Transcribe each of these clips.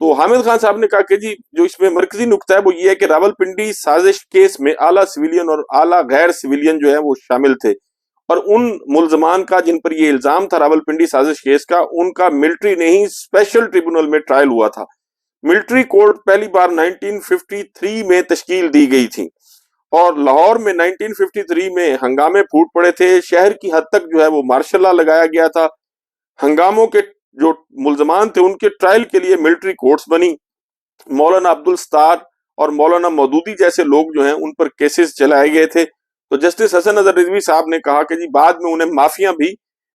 تو حامد خان صاحب نے کہا کہ جی جو اس میں مرکزی نقطہ ہے وہ یہ ہے کہ راولپنڈی سازش کیس میں اعلیٰ سویلین اور اعلیٰ غیر سویلین جو ہے وہ شامل تھے، اور ان ملزمان کا جن پر یہ الزام تھا راولپنڈی سازش کیس کا، ان کا ملٹری نہیں اسپیشل ٹریبونل میں ٹرائل ہوا تھا۔ ملٹری کورٹ پہلی بار 1953 میں تشکیل دی گئی تھی، اور لاہور میں 1953 میں ہنگامے پھوٹ پڑے تھے، شہر کی حد تک جو ہے وہ مارشل لا لگایا گیا تھا۔ ہنگاموں کے جو ملزمان تھے ان کے ٹرائل کے لیے ملٹری کورٹس بنی، مولانا عبدالستار اور مولانا مودودی جیسے لوگ جو ہیں ان پر کیسز چلائے گئے تھے۔ تو جسٹس حسن اظہر رضوی صاحب نے کہا کہ جی بعد میں انہیں معافیاں بھی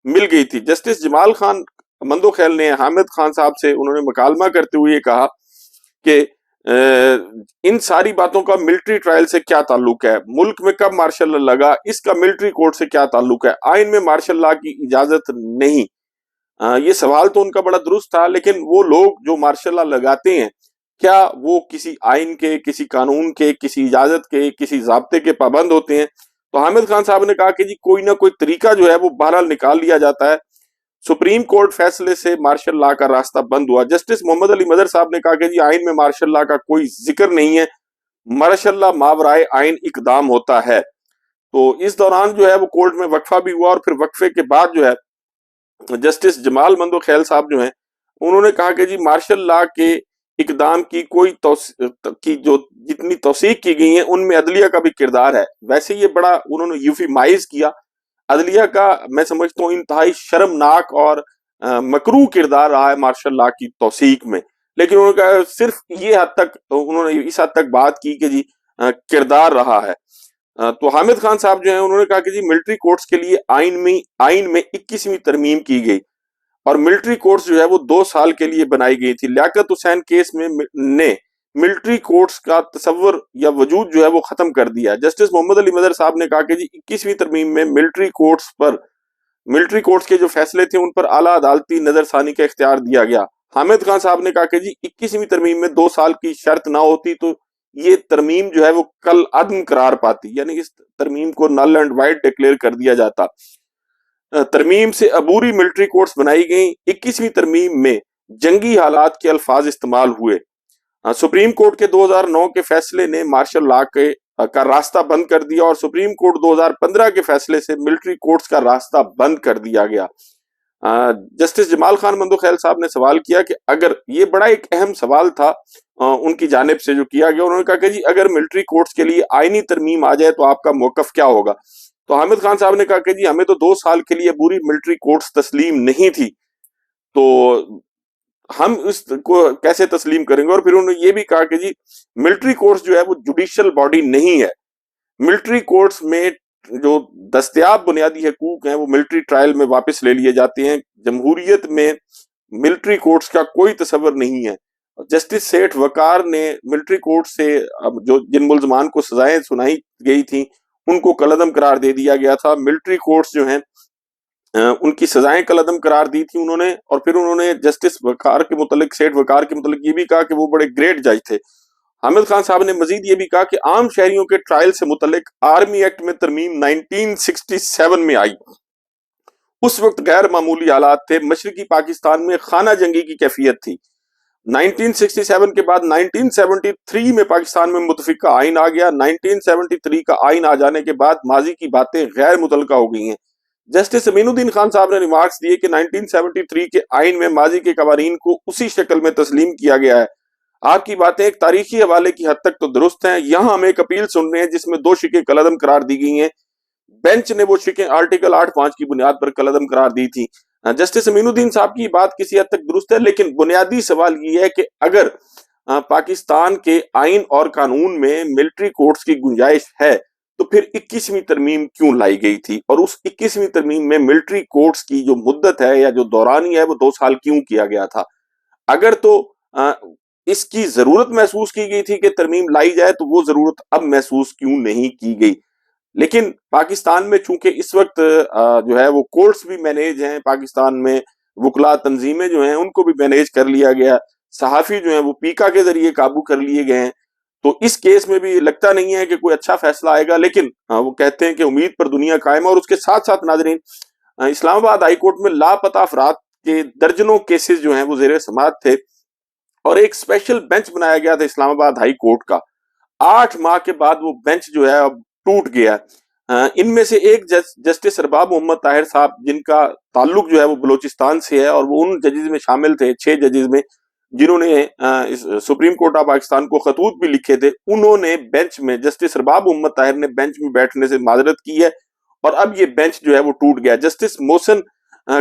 مل گئی تھی۔ جسٹس جمال خان مندوخیل نے حامد خان صاحب سے انہوں نے مکالمہ کرتے ہوئے کہا کہ ان ساری باتوں کا ملٹری ٹرائل سے کیا تعلق ہے، ملک میں کب مارشل لا لگا، اس کا ملٹری کورٹ سے کیا تعلق ہے، آئین میں مارشل لا کی اجازت نہیں۔ یہ سوال تو ان کا بڑا درست تھا، لیکن وہ لوگ جو مارشل لا لگاتے ہیں کیا وہ کسی آئین کے، کسی قانون کے، کسی اجازت کے، کسی ضابطے کے پابند ہوتے ہیں؟ تو حامد خان صاحب نے کہا کہ جی کوئی نہ کوئی طریقہ جو ہے وہ بہرحال نکال لیا جاتا ہے۔ سپریم کورٹ فیصلے سے مارشل لا کا راستہ بند ہوا۔ جسٹس محمد علی مظہر صاحب نے کہا کہ جی آئین میں مارشل لا کا کوئی ذکر نہیں ہے، مارشل لا ماورائے آئین اقدام ہوتا ہے۔ تو اس دوران جو ہے وہ کورٹ میں وقفہ بھی ہوا، اور پھر وقفے کے بعد جو ہے جسٹس جمال مندوخیل صاحب جو ہیں انہوں نے کہا کہ جی مارشل لا کے اقدام کی جو جتنی توثیق کی گئی ہیں ان میں عدلیہ کا بھی کردار ہے۔ ویسے یہ بڑا انہوں نے یوفیمائز کیا، عدلیہ کا میں سمجھتا ہوں انتہائی شرمناک اور مکروہ کردار رہا ہے مارشل لا کی توثیق میں، لیکن انہوں نے کہا صرف یہ حد تک، انہوں نے اس حد تک بات کی کہ جی کردار رہا ہے۔ تو حامد خان صاحب جو ہیں انہوں نے کہا کہ جی ملٹری کورٹس کے لیے آئین میں 21ویں ترمیم کی گئی، اور ملٹری کورٹس جو ہے وہ 2 سال کے لیے بنائی گئی تھی۔ لیاقت حسین کیس میں نے ملٹری کورٹس کا تصور یا وجود جو ہے وہ ختم کر دیا۔ جسٹس محمد علی مظہر صاحب نے کہا کہ جی 21ویں ترمیم میں ملٹری کورٹس کے جو فیصلے تھے ان پر اعلیٰ عدالتی نظر ثانی کا اختیار دیا گیا۔ حامد خان صاحب نے کہا کہ جی 21ویں ترمیم میں 2 سال کی شرط نہ ہوتی تو یہ ترمیم جو ہے وہ کل عدم قرار پاتی، یعنی اس ترمیم کو نل اینڈ وائڈ ڈکلیئر کر دیا جاتا۔ ترمیم سے عبوری ملٹری کورٹس بنائی گئیں۔ 21ویں ترمیم میں جنگی حالات کے الفاظ استعمال ہوئے۔ سپریم کورٹ کے 2009 کے فیصلے نے مارشل لا کا راستہ بند کر دیا، اور سپریم کورٹ 2015 کے فیصلے سے ملٹری کورٹس کا راستہ بند کر دیا گیا۔ جسٹس جمال خان مندوخیل صاحب نے سوال کیا کہ اگر یہ بڑا ایک اہم سوال تھا ان کی جانب سے جو کیا گیا، انہوں نے کہا کہ جی اگر ملٹری کورٹس کے لیے آئینی ترمیم آ جائے تو آپ کا موقف کیا ہوگا؟ تو حامد خان صاحب نے کہا کہ جی ہمیں تو 2 سال کے لیے پوری ملٹری کورٹس تسلیم نہیں تھی، تو ہم اس کو کیسے تسلیم کریں گے؟ اور پھر انہوں نے یہ بھی کہا کہ جی ملٹری کورٹس جو ہے وہ جوڈیشل باڈی نہیں ہے، ملٹری کورٹس میں جو دستیاب بنیادی حقوق ہیں وہ ملٹری ٹرائل میں واپس لے لیے جاتے ہیں۔ جمہوریت میں ملٹری کورٹس کا کوئی تصور نہیں ہے۔ جسٹس سیٹھ وقار نے ملٹری کورٹ سے جو جن ملزمان کو سزائیں سنائی گئی تھیں ان کو کالعدم قرار دے دیا گیا تھا۔ ملٹری کورٹس جو ہیں ان کی سزائیں کالعدم قرار دی تھی انہوں نے، اور پھر انہوں نے جسٹس وقار کے متعلق، سیٹھ وقار کے متعلق یہ بھی کہا کہ وہ بڑے گریٹ جج تھے۔ حامد خان صاحب نے مزید یہ بھی کہا کہ عام شہریوں کے ٹرائل سے متعلق آرمی ایکٹ میں ترمیم 1967 میں آئی، اس وقت غیر معمولی حالات تھے، مشرقی پاکستان میں خانہ جنگی کی کیفیت تھی۔ 1967 کے بعد 1973 میں پاکستان میں متفقہ آئین آ گیا۔ 1973 کا آئین آ جانے کے بعد ماضی کی باتیں غیر متعلقہ ہو گئی ہیں۔ جسٹس امین الدین خان صاحب نے ریمارکس دیے کہ 1973 کے آئین میں ماضی کے قوانین کو اسی شکل میں تسلیم کیا گیا ہے۔ آپ کی باتیں ایک تاریخی حوالے کی حد تک تو درست ہیں، یہاں ہم ایک اپیل سن رہے ہیں جس میں 2 شقیں کالعدم قرار دی گئی ہیں۔ بینچ نے وہ شقیں آرٹیکل 8.5 کی بنیاد پر کالعدم قرار دی تھی۔ جسٹس امین الدین صاحب کی بات کسی حد تک درست ہے، لیکن بنیادی سوال یہ ہے کہ اگر پاکستان کے آئین اور قانون میں ملٹری کورٹس کی گنجائش ہے تو پھر 21ویں ترمیم کیوں لائی گئی تھی، اور اس 21ویں ترمیم میں ملٹری کورٹس کی جو مدت ہے یا جو دورانی ہے وہ 2 سال کیوں کیا گیا تھا؟ اگر تو اس کی ضرورت محسوس کی گئی تھی کہ ترمیم لائی جائے تو وہ ضرورت اب محسوس کیوں نہیں کی گئی؟ لیکن پاکستان میں چونکہ اس وقت جو ہے وہ کورٹس بھی مینیج ہیں، پاکستان میں وکلا تنظیمیں جو ہیں ان کو بھی مینیج کر لیا گیا، صحافی جو ہیں وہ پیکا کے ذریعے قابو کر لیے گئے ہیں، تو اس کیس میں بھی لگتا نہیں ہے کہ کوئی اچھا فیصلہ آئے گا۔ لیکن وہ کہتے ہیں کہ امید پر دنیا قائم ہے۔ اور اس کے ساتھ ساتھ ناظرین، اسلام آباد ہائی کورٹ میں لاپتہ افراد کے درجنوں کیسز جو ہیں وہ زیر سماعت تھے، اور ایک اسپیشل بینچ بنایا گیا تھا اسلام آباد ہائی کورٹ کا. 8 ماہ کے بعد وہ بینچ جو ہے اب ٹوٹ گیا. ان میں سے ایک جسٹس ارباب محمد طاہر صاحب جن کا تعلق جو ہے وہ بلوچستان سے ہے اور وہ ان ججز میں شامل تھے 6 ججز میں جنہوں نے سپریم کورٹ آف پاکستان کو خطوط بھی لکھے تھے. انہوں نے بینچ میں جسٹس ارباب محمد طاہر نے بینچ میں بیٹھنے سے معذرت کی ہے اور اب یہ بینچ جو ہے وہ ٹوٹ گیا. جسٹس محسن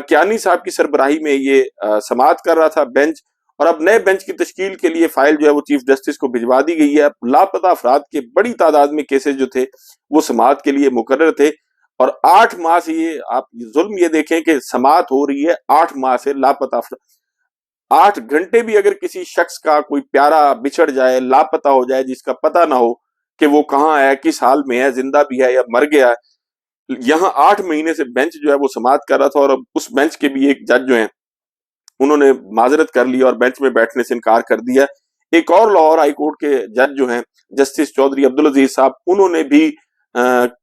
کیانی صاحب کی سربراہی میں یہ سماعت کر رہا تھا بینچ, اور اب نئے بینچ کی تشکیل کے لیے فائل جو ہے وہ چیف جسٹس کو بھجوا دی گئی ہے. لاپتہ افراد کے بڑی تعداد میں کیسز جو تھے وہ سماعت کے لیے مقرر تھے, اور 8 ماہ سے یہ آپ ظلم یہ دیکھیں کہ سماعت ہو رہی ہے 8 ماہ سے لاپتہ افراد. 8 گھنٹے بھی اگر کسی شخص کا کوئی پیارا بچھڑ جائے, لاپتہ ہو جائے, جس کا پتہ نہ ہو کہ وہ کہاں ہے, کس حال میں ہے, زندہ بھی ہے یا مر گیا ہے, یہاں 8 مہینے سے بینچ جو ہے وہ سماعت کر رہا تھا. اور اب اس بینچ کے بھی ایک جج جو ہیں انہوں نے معذرت کر لی اور بینچ میں بیٹھنے سے انکار کر دیا. ایک اور لاہور ہائی کورٹ کے جج جو ہیں جسٹس چودھری عبدالعزیز صاحب, انہوں نے بھی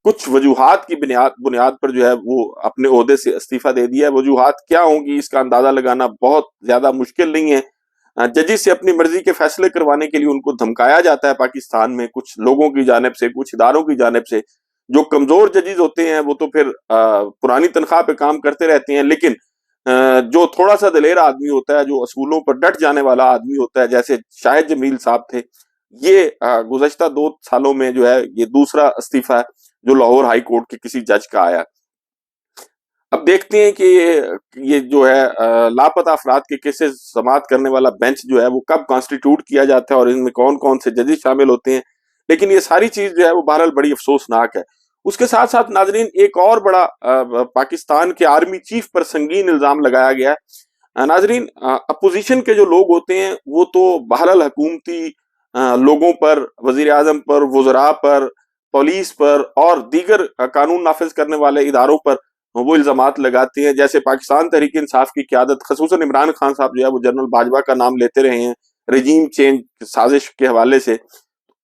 کچھ وجوہات کی بنیاد پر جو ہے وہ اپنے عہدے سے استعفیٰ دے دیا ہے. وجوہات کیا ہوں گی اس کا اندازہ لگانا بہت زیادہ مشکل نہیں ہے. ججز سے اپنی مرضی کے فیصلے کروانے کے لیے ان کو دھمکایا جاتا ہے پاکستان میں کچھ لوگوں کی جانب سے, کچھ اداروں کی جانب سے. جو کمزور ججز ہوتے ہیں وہ تو پھر پرانی تنخواہ پہ کام کرتے رہتے ہیں, لیکن جو تھوڑا سا دلیر آدمی ہوتا ہے, جو اصولوں پر ڈٹ جانے والا آدمی ہوتا ہے, جیسے شاہد جمیل صاحب تھے, یہ گزشتہ 2 سالوں میں جو ہے یہ دوسرا استعفیٰ ہے جو لاہور ہائی کورٹ کے کسی جج کا آیا. اب دیکھتے ہیں کہ یہ جو ہے لاپتہ افراد کے کیسز سماعت کرنے والا بینچ جو ہے وہ کب کانسٹیٹیوٹ کیا جاتا ہے اور ان میں کون کون سے ججز شامل ہوتے ہیں. لیکن یہ ساری چیز جو ہے وہ بہرحال بڑی افسوسناک ہے. اس کے ساتھ ساتھ ناظرین ایک اور بڑا پاکستان کے آرمی چیف پر سنگین الزام لگایا گیا ہے. ناظرین, اپوزیشن کے جو لوگ ہوتے ہیں وہ تو بہرحال حکومتی لوگوں پر, وزیر اعظم پر, وزراء پر, پولیس پر اور دیگر قانون نافذ کرنے والے اداروں پر وہ الزامات لگاتے ہیں. جیسے پاکستان تحریک انصاف کی قیادت خصوصاً عمران خان صاحب جو ہے وہ جنرل باجوہ کا نام لیتے رہے ہیں رجیم چینج سازش کے حوالے سے.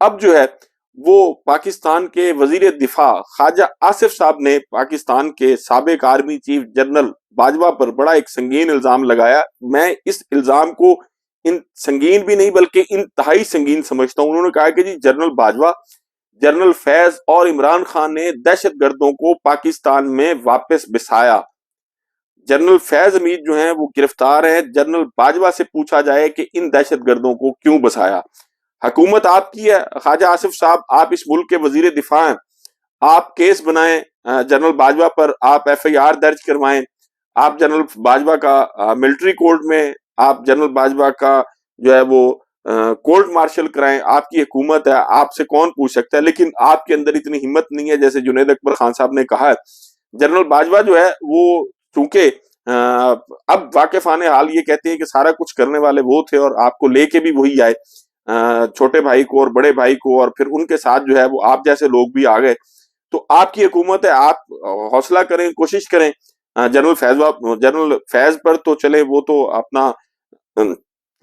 اب جو ہے وہ پاکستان کے وزیر دفاع خواجہ آصف صاحب نے پاکستان کے سابق آرمی چیف جنرل باجوہ پر بڑا ایک سنگین الزام لگایا. میں اس الزام کو سنگین بھی نہیں بلکہ انتہائی سنگین سمجھتا ہوں. انہوں نے کہا کہ جی جنرل باجوہ, جنرل فیض اور عمران خان نے دہشت گردوں کو پاکستان میں واپس بسایا. جنرل فیض حمید جو ہیں وہ گرفتار ہیں. جنرل باجوہ سے پوچھا جائے کہ ان دہشت گردوں کو کیوں بسایا. حکومت آپ کی ہے خواجہ آصف صاحب, آپ اس ملک کے وزیر دفاع ہیں, آپ کیس بنائیں جنرل باجوہ پر, آپ ایف آئی آر درج کروائیں, آپ جنرل باجوہ کا ملٹری کورٹ میں آپ جنرل باجوہ کا جو ہے وہ کورٹ مارشل کرائیں. آپ کی حکومت ہے, آپ سے کون پوچھ سکتا ہے. لیکن آپ کے اندر اتنی ہمت نہیں ہے, جیسے جنید اکبر خان صاحب نے کہا ہے. جنرل باجوہ جو ہے وہ چونکہ اب واقفان حال یہ کہتے ہیں کہ سارا کچھ کرنے والے وہ تھے اور آپ کو لے کے بھی وہی آئے, چھوٹے بھائی کو اور بڑے بھائی کو, اور پھر ان کے ساتھ جو ہے وہ آپ جیسے لوگ بھی آ گئے. تو آپ کی حکومت ہے, آپ حوصلہ کریں, کوشش کریں. جنرل فیض پر تو چلے وہ تو اپنا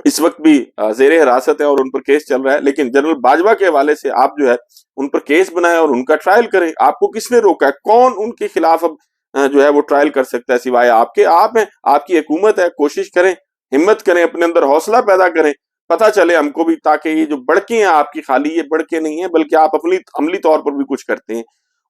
اس وقت بھی زیر حراست ہے اور ان پر کیس چل رہا ہے, لیکن جنرل باجوہ کے حوالے سے آپ جو ہے ان پر کیس بنائیں اور ان کا ٹرائل کریں. آپ کو کس نے روکا ہے؟ کون ان کے خلاف اب جو ہے وہ ٹرائل کر سکتا ہے سوائے آپ کے؟ آپ ہیں, آپ کی حکومت ہے. کوشش کریں, ہمت کریں, اپنے اندر حوصلہ پیدا کریں, پتہ چلے ہم کو بھی, تاکہ یہ جو بڑکے ہیں آپ کی خالی یہ بڑکے نہیں ہیں بلکہ آپ اپنی عملی طور پر بھی کچھ کرتے ہیں.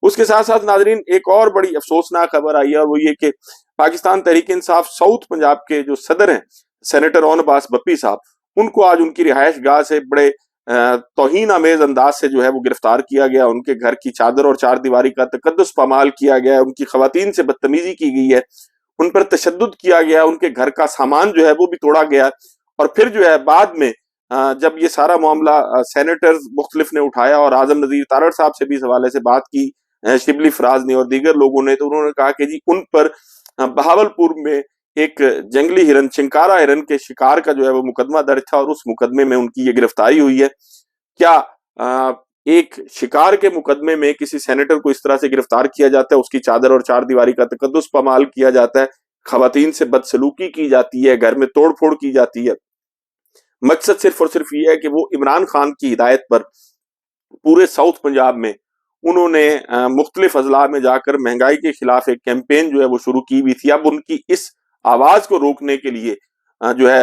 اس کے ساتھ ساتھ ناظرین ایک اور بڑی افسوسناک خبر آئی ہے, اور وہ یہ کہ پاکستان تحریک انصاف ساؤتھ پنجاب کے جو صدر ہیں سینیٹر اون عباس بپی صاحب, ان کو آج ان کی رہائش گاہ سے بڑے توہین آمیز انداز سے جو ہے وہ گرفتار کیا گیا. ان کے گھر کی چادر اور چار دیواری کا تقدس پامال کیا گیا, ان کی خواتین سے بدتمیزی کی گئی ہے, ان پر تشدد کیا گیا, ان کے گھر کا سامان جو ہے وہ بھی توڑا گیا. اور پھر جو ہے بعد میں جب یہ سارا معاملہ سینیٹرز مختلف نے اٹھایا اور اعظم نذیر تارڑ صاحب سے بھی اس حوالے سے بات کی, شبلی فراز نے اور دیگر لوگوں نے, تو انہوں نے کہا کہ جی ان پر بہاولپور میں ایک جنگلی ہرن, چنکارا ہرن کے شکار کا جو ہے وہ مقدمہ درج تھا اور اس مقدمے میں ان کی یہ گرفتاری ہوئی ہے. کیا ایک شکار کے مقدمے میں کسی سینیٹر کو اس طرح سے گرفتار کیا جاتا ہے, اس کی چادر اور چار دیواری کا تقدس پامال کیا جاتا ہے, خواتین سے بدسلوکی کی جاتی ہے, گھر میں توڑ پھوڑ کی جاتی ہے. مقصد صرف اور صرف یہ ہے کہ وہ عمران خان کی ہدایت پر پورے ساؤتھ پنجاب میں انہوں نے مختلف اضلاع میں جا کر مہنگائی کے خلاف ایک کیمپین جو ہے وہ شروع کی ہوئی تھی. اب ان کی اس آواز کو روکنے کے لیے جو ہے